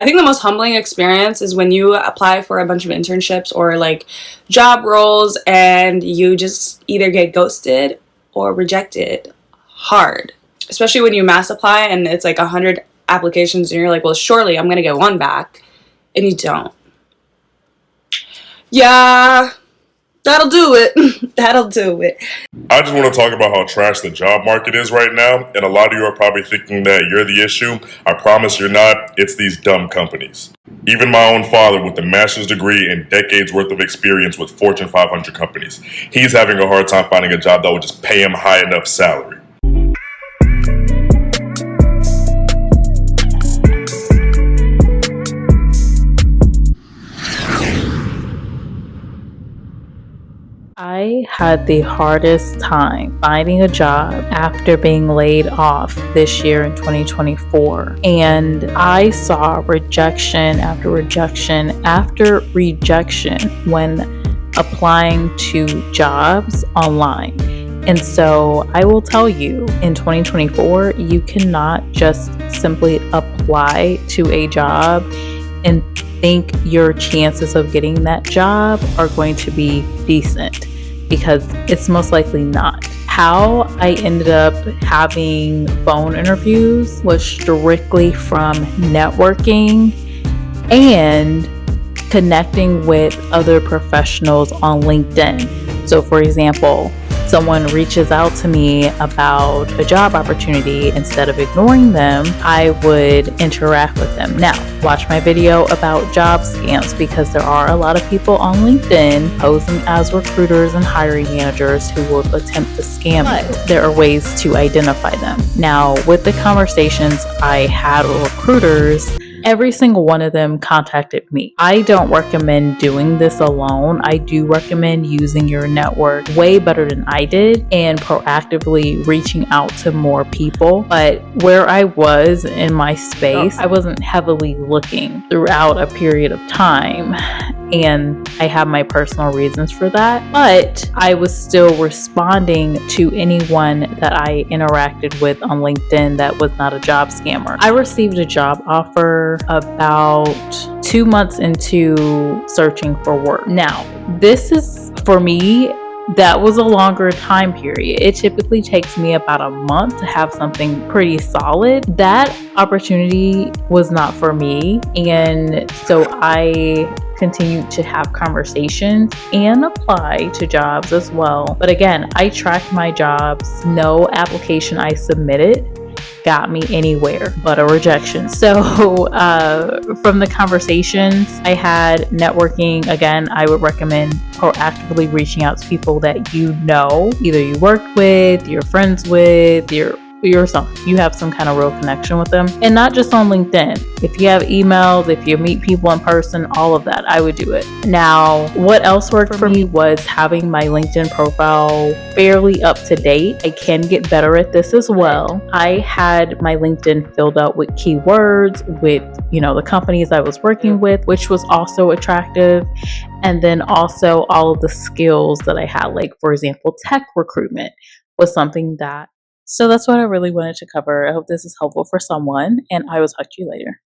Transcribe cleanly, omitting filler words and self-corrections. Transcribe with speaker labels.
Speaker 1: I think the most humbling experience is when you apply for a bunch of internships or like job roles and you just either get ghosted or rejected hard. Especially when you mass apply and it's like 100 applications and you're like, well, surely I'm going to get one back. And you don't. Yeah, that'll do it. That'll do it.
Speaker 2: I just want to talk about how trash the job market is right now, and a lot of you are probably thinking that you're the issue. I promise you're not. It's these dumb companies. Even my own father, with a master's degree and decades worth of experience with Fortune 500 companies, he's having a hard time finding a job that would just pay him high enough salary.
Speaker 3: I had the hardest time finding a job after being laid off this year in 2024. And I saw rejection after rejection after rejection when applying to jobs online. And so I will tell you, in 2024, you cannot just simply apply to a job and think your chances of getting that job are going to be decent, because it's most likely not. How I ended up having phone interviews was strictly from networking and connecting with other professionals on LinkedIn. So for example, someone reaches out to me about a job opportunity, instead of ignoring them, I would interact with them. Now, watch my video about job scams, because there are a lot of people on LinkedIn posing as recruiters and hiring managers who will attempt to scam you. There are ways to identify them. Now, with the conversations I had with recruiters, every single one of them contacted me. I don't recommend doing this alone. I do recommend using your network way better than I did and proactively reaching out to more people. But where I was in my space, I wasn't heavily looking throughout a period of time. And I have my personal reasons for that, but I was still responding to anyone that I interacted with on LinkedIn that was not a job scammer. I received a job offer about 2 months into searching for work. Now, this is, for me, that was a longer time period. It typically takes me about a month to have something pretty solid. That opportunity was not for me. And so I continued to have conversations and apply to jobs as well. But again, I tracked my jobs. No application I submitted got me anywhere but a rejection. So from the conversations I had, networking, again, I would recommend proactively reaching out to people that you know, either you worked with, you're friends with, you have some kind of real connection with them, and not just on LinkedIn. If you have emails, if you meet people in person, all of that, I would do it. Now, what else worked for me was having my LinkedIn profile fairly up to date. I can get better at this as well. I had my LinkedIn filled out with keywords, with, the companies I was working with, which was also attractive. And then also all of the skills that I had, like, for example, tech recruitment was something that. So that's what I really wanted to cover. I hope this is helpful for someone, and I will talk to you later.